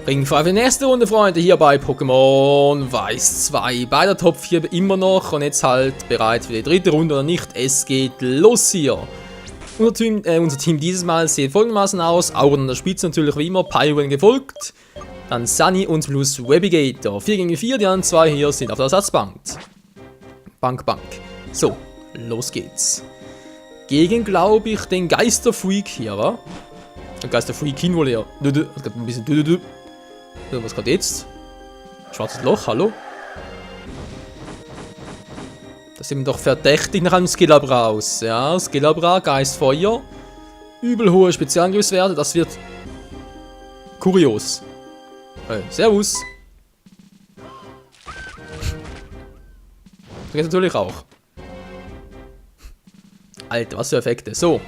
Ring für die nächste Runde, Freunde, hier bei Pokémon Weiß 2. Bei der Top 4 immer noch und jetzt halt bereit für die dritte Runde oder nicht. Es geht los hier. Unser Team dieses Mal sieht folgendermaßen aus. Auron an der Spitze natürlich wie immer, Pyron gefolgt. Dann Sunny und plus Webigator. 4 gegen 4, die anderen zwei hier sind auf der Ersatzbank. Bank. So, los geht's. Gegen, glaube ich, den Geisterfreak hier, wa? Der Geisterfreak hin wohl eher. Hat gerade ein bisschen was gerade jetzt? Schwarzes Loch, hallo? Das sieht mir doch verdächtig nach einem Skillabra aus. Ja, Skillabra, Geistfeuer. Übel hohe Spezialangriffswerte, das wird kurios. Servus. Das geht natürlich auch. Alter, was für Effekte. So.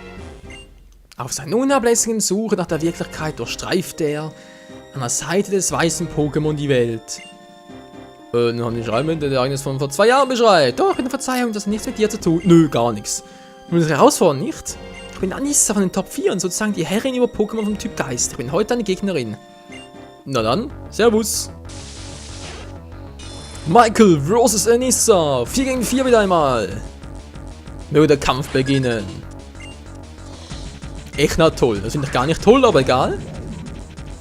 Auf seiner unablässigen Suche nach der Wirklichkeit durchstreift er an der Seite des weißen Pokémon die Welt. Nun haben die Schreiben, der Ereignis von vor 2 Jahren beschreibt. Doch, in der Verzeihung, das hat nichts mit dir zu tun. Nö, gar nichts. Nun ist herausfordern, nicht? Ich bin Anissa von den Top 4 und sozusagen die Herrin über Pokémon vom Typ Geist. Ich bin heute eine Gegnerin. Na dann, Servus. Michael vs. Anissa. 4 gegen 4 wieder einmal. Möge der Kampf beginnen. Echt na toll. Das finde ich gar nicht toll, aber egal.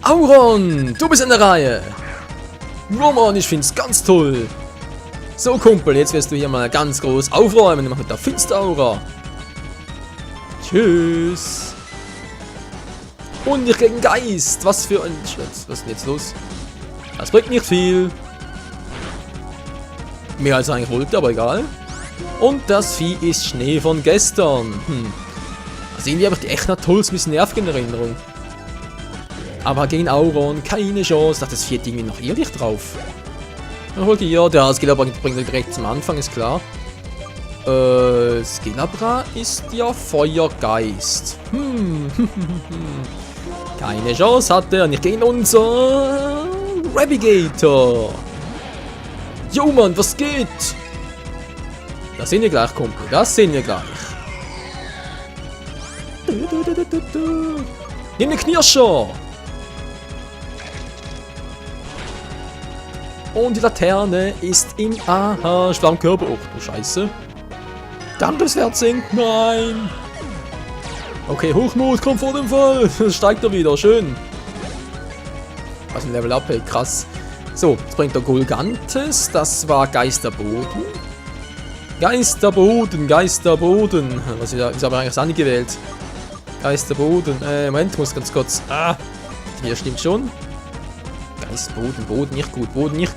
Auron, du bist in der Reihe. Roman, ich find's ganz toll. So, Kumpel, jetzt wirst du hier mal ganz groß aufräumen mit der Finsteraura. Tschüss. Und ich gegen Geist. Was für ein Schritt. Was ist denn jetzt los? Das bringt nicht viel. Mehr als ich eigentlich wollte, aber egal. Und das Vieh ist Schnee von gestern. Also irgendwie habe ich die echt noch tolles bisschen nervig in Erinnerung. Aber gegen Auron keine Chance. Das viert irgendwie noch Irrlicht drauf. Ja, der Skillabra bringt direkt zum Anfang, ist klar. Skillabra ist ja Feuergeist. Keine Chance hat er nicht gegen unser Webigator. Jo Mann, was geht? Das sehen wir gleich, Kumpel. Das sehen wir gleich. Nimm den Knirscher. Und die Laterne ist im Schwammkörper. Oh, du Scheiße. Dampfeswert sinkt. Nein. Okay, Hochmut, kommt vor dem Fall. Steigt er wieder. Schön. Was ein Level Up, ey. Krass. So, jetzt bringt der Golgantes. Das war Geisterboden. Geisterboden. Was ist aber eigentlich Sunny gewählt? Geisterboden. Moment, muss ganz kurz. Hier stimmt schon. Boden nicht gut. Boden nicht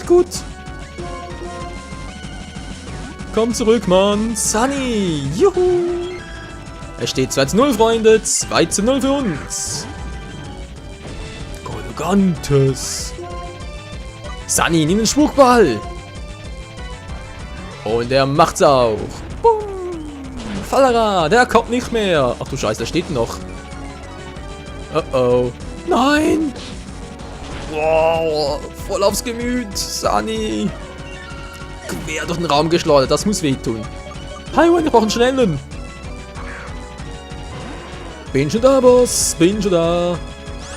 gut. Komm zurück, Mann. Sunny. Juhu. Es steht 2:0, Freunde. 2:0 für uns. Golgantes. Sunny, nimm den Spukball. Und er macht's auch. Boom. Fallera, der kommt nicht mehr. Ach du Scheiße, der steht noch. Oh. Nein. Wow, voll aufs Gemüt, Sunny. Quer durch den Raum geschleudert, das muss wehtun. Pyron, wir brauchen schnellen. Bin schon da, Boss, bin schon da.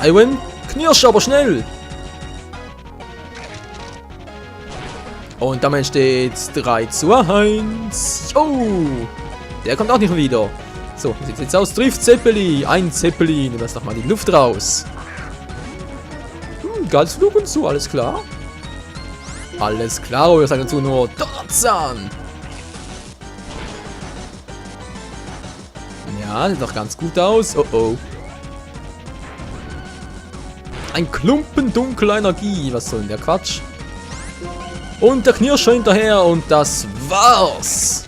Pyron, knirsch aber schnell. Und damit steht 3:1. Oh, der kommt auch nicht wieder. So, wie sieht es jetzt aus? Trifft Zeppelin. Ein Zeppelin. Lass doch mal die Luft raus. Galsflug und so, alles klar? Alles klar, wir sagen dazu nur Tarzan. Ja, sieht doch ganz gut aus. Oh. Ein Klumpen dunkler Energie. Was soll denn der Quatsch? Und der Knirscher hinterher und das war's.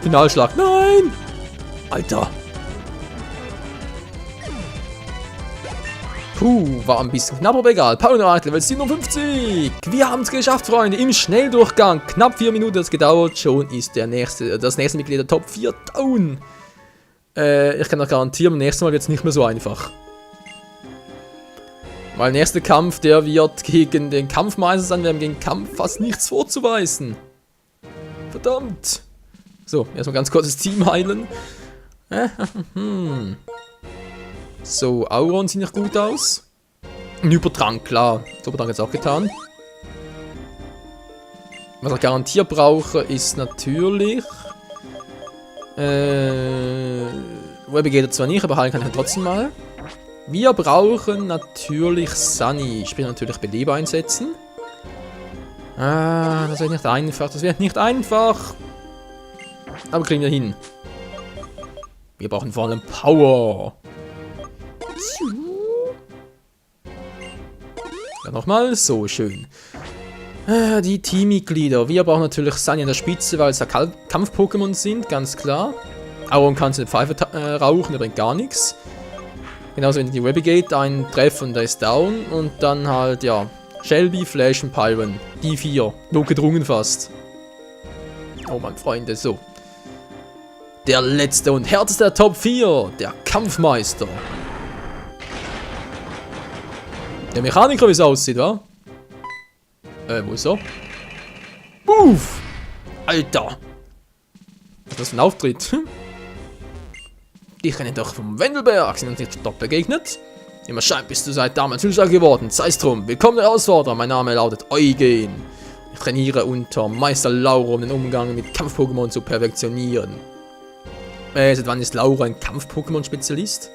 Finalschlag. Nein! Alter. War ein bisschen knapp, aber egal. Powerart Level 57. Wir haben es geschafft, Freunde. Im Schnelldurchgang. Knapp 4 Minuten hat es gedauert. Schon ist das nächste Mitglied der Top 4 down. Ich kann auch garantieren, beim nächsten Mal wird es nicht mehr so einfach. Weil der nächste Kampf, der wird gegen den Kampfmeister sein. Wir haben gegen Kampf fast nichts vorzuweisen. Verdammt. So, erstmal ganz kurz das Team heilen. So, Auron sieht nicht gut aus. Ein Übertrank, klar. Supertrank hat es auch getan. Was ich garantiert brauche, ist natürlich... Wobei geht zwar nicht, aber heilen kann ich trotzdem mal. Wir brauchen natürlich Sunny. Ich will natürlich Beleber einsetzen. Ah, das wird nicht einfach. Das wird nicht einfach. Aber kriegen wir hin. Wir brauchen vor allem Power. Ja, nochmal. So, schön. Die Teammitglieder. Wir brauchen natürlich Sunny an der Spitze, weil es ja Kampf-Pokémon sind, ganz klar. Auron kann eine Pfeife rauchen, der bringt gar nichts. Genauso wenn die Webigate einen treffen und der ist down. Und dann halt, ja, Shelby, Flash und Pyron. Die 4. Notgedrungen fast. Oh Mann, Freunde, so. Der letzte und härteste der Top 4. Der Kampfmeister. Der Mechaniker, wie es aussieht, wa? Wo ist er? Uff! Alter! Was ist das für ein Auftritt? Ich renne doch vom Wendelberg, sind uns nicht dort begegnet? Immer scheint bist du seit damals Hülser geworden, sei es drum. Willkommen Herausforderer, mein Name lautet Eugen. Ich trainiere unter Meister Laura, um den Umgang mit Kampf-Pokémon zu perfektionieren. Seit wann ist Laura ein Kampf-Pokémon-Spezialist?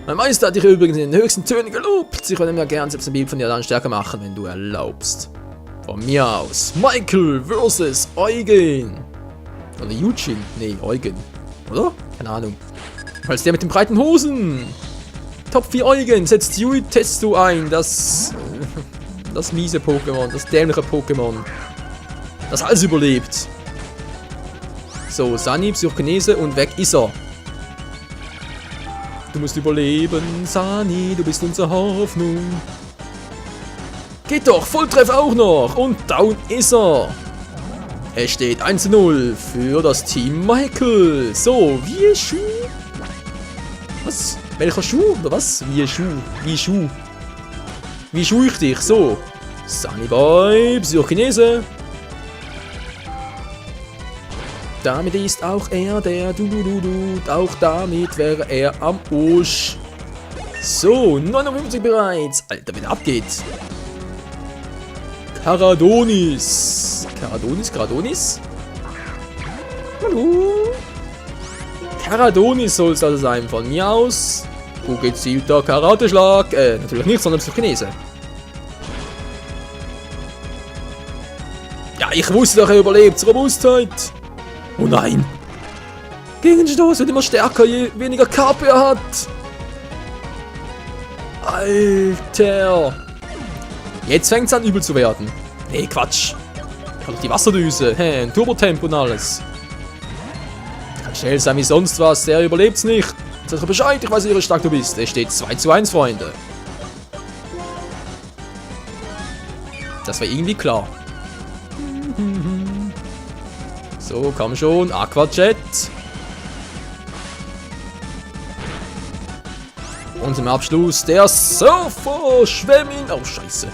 Mein Meister hat dich übrigens in den höchsten Tönen gelobt. Ich würde mir gern selbst ein Bild von dir dann stärker machen, wenn du erlaubst. Von mir aus. Michael vs. Eugen. Oder Eugene. Nee, Eugen. Oder? Keine Ahnung. Als der mit den breiten Hosen. Top 4 Eugen. Setzt Testu ein. Das miese Pokémon. Das dämliche Pokémon. Das alles überlebt. So, Sunny, Psychokinese und weg ist er. Du musst überleben, Sunny. Du bist unsere Hoffnung. Geht doch, Volltreffer auch noch. Und down ist er. Es steht 1:0 für das Team Michael. So, wie Schuh. Was? Welcher Schuh? Oder was? Wie Schuh? Wie Schuh? Wie schuh ich dich? So. Sunny Boy, Psychokinese. Damit ist auch er der Auch damit wäre er am Arsch. So, 59 bereits. Alter, wenn er abgeht. Karadonis. Karadonis? Hallo? Karadonis soll es also sein. Von mir aus. Wo gezielter Karateschlag. Natürlich nicht, sondern Psychokinese. Ja, ich wusste doch, er überlebt. Zur Robustheit. Oh nein. Gegenstoß wird immer stärker, je weniger KP er hat. Alter. Jetzt fängt es an, übel zu werden. Nee, Quatsch. Ich hab doch die Wasserdüse. Ein Turbotempo und alles. Kann schnell sein wie sonst was. Der überlebt's nicht. Sag Bescheid, ich weiß nicht, wie stark du bist. Es steht 2:1, Freunde. Das war irgendwie klar. So, komm schon. Aquajet. Und zum Abschluss der Surfer. Schwemmen. Oh, scheiße.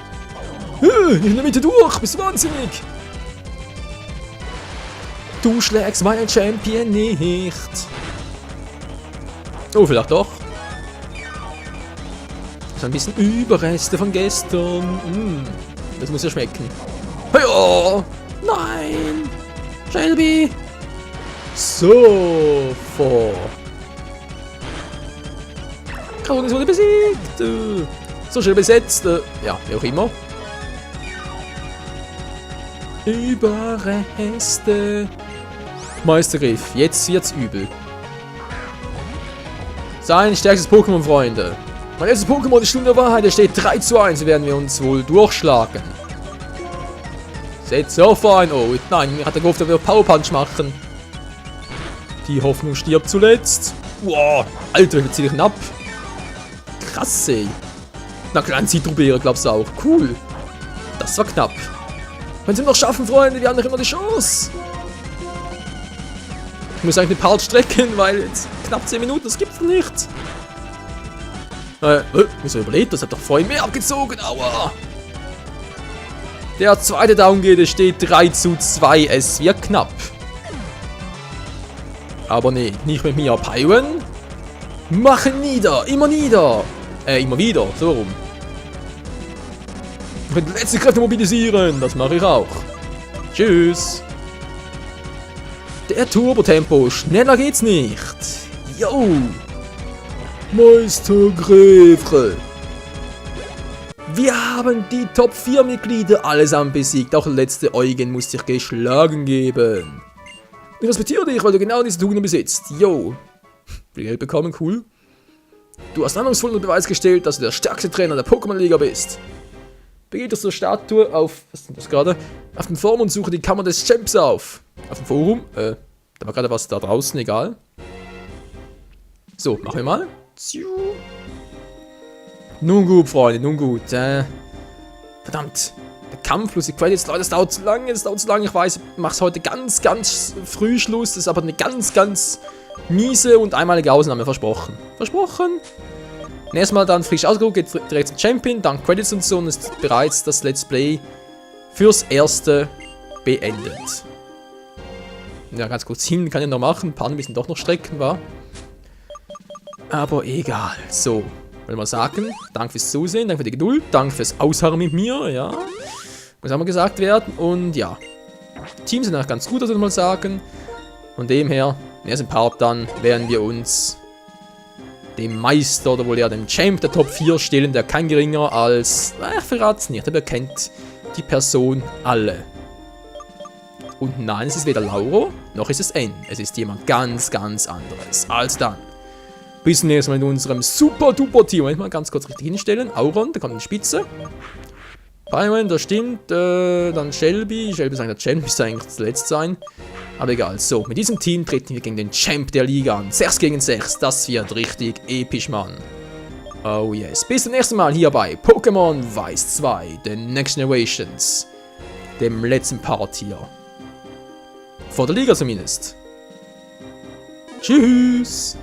In der Mitte durch, bist du wahnsinnig? Du schlägst meinen Champion nicht. Oh, vielleicht doch. So ein bisschen Überreste von gestern. Das muss ja schmecken. Oh, nein. Shelby. So, vor. Karadonis wurde besiegt. So schnell besetzt. Ja, wie auch immer. Überreste. Meistergriff. Jetzt wird's übel. Sein stärkstes Pokémon, Freunde. Mein erstes Pokémon, die Stunde der Wahrheit. Es steht 3:1. Werden wir uns wohl durchschlagen. Setz Surfer ein. Oh, nein. Hat er gehofft, er wird Power Punch machen. Die Hoffnung stirbt zuletzt. Wow. Alter, wie ziehe ich ihn ab? Krass, ey. Na klar, ein Citrobeere, glaubst du auch. Cool. Das war knapp. Wenn sie noch schaffen, Freunde, wir haben noch immer die Chance. Ich muss eigentlich den Part strecken, weil jetzt knapp 10 Minuten, das gibt's nicht. Wieso überlebt? Das hat doch vorhin mehr abgezogen, aua. Der zweite Down geht, es steht 3:2, es wird knapp. Aber nee, nicht mit mir. Pyron. Machen nieder, immer nieder. Immer wieder, so rum. Ich will die letzte Kräfte mobilisieren, das mache ich auch. Tschüss. Der Turbo-Tempo, schneller geht's nicht. Yo. Meister Gräfre. Wir haben die Top 4 Mitglieder allesamt besiegt. Auch der letzte Eugen muss sich geschlagen geben. Ich respektiere dich, weil du genau diese Tugenden besitzt. Yo. Geld bekommen, cool. Du hast annahmsvollen Beweis gestellt, dass du der stärkste Trainer der Pokémon-Liga bist. Begeh zur Statue auf, was ist denn das gerade? Auf dem Forum und suche die Kammer des Champs auf. Auf dem Forum? Da war gerade was da draußen, egal. So, machen wir mal. Nun gut, Freunde, nun gut. Verdammt. Der Kampffluss, ich jetzt Leute, es dauert zu lange, Ich weiß, ich mach's heute ganz, ganz früh Schluss. Das ist aber eine ganz, ganz miese und einmalige Ausnahme, versprochen. Versprochen. Nächstes Mal dann frisch ausgeruht, geht direkt zum Champion, dann Credits und so und ist bereits das Let's Play fürs Erste beendet. Ja, ganz kurz hin, kann ich noch machen, ein paar müssen doch noch strecken, war. Aber egal. So, will mal sagen, danke fürs Zusehen, danke für die Geduld, danke fürs Ausharren mit mir, ja. Muss auch mal gesagt werden und ja. Teams sind auch ganz gut, das würde ich mal sagen. Von dem her, im ersten Part dann werden wir uns dem Meister oder wohl eher dem Champ der Top 4 stellen, der kein geringer als, ich verrat's nicht, aber kennt die Person alle. Und nein, es ist weder Lauro, noch ist es N. Es ist jemand ganz, ganz anderes. Als dann. Bis zum nächsten Mal in unserem super-duper-Team. Wenn ich mal ganz kurz richtig hinstellen. Auron, der kommt in die Spitze. Byron, das stimmt. Dann Shelby. Shelby ist eigentlich der Champ, müsste eigentlich zuletzt sein. Aber egal. So, mit diesem Team treten wir gegen den Champ der Liga an. 6 gegen 6. Das wird richtig episch, Mann. Oh yes. Bis zum nächsten Mal hier bei Pokémon Weiß 2, The Next Generations. Dem letzten Part hier. Vor der Liga zumindest. Tschüss.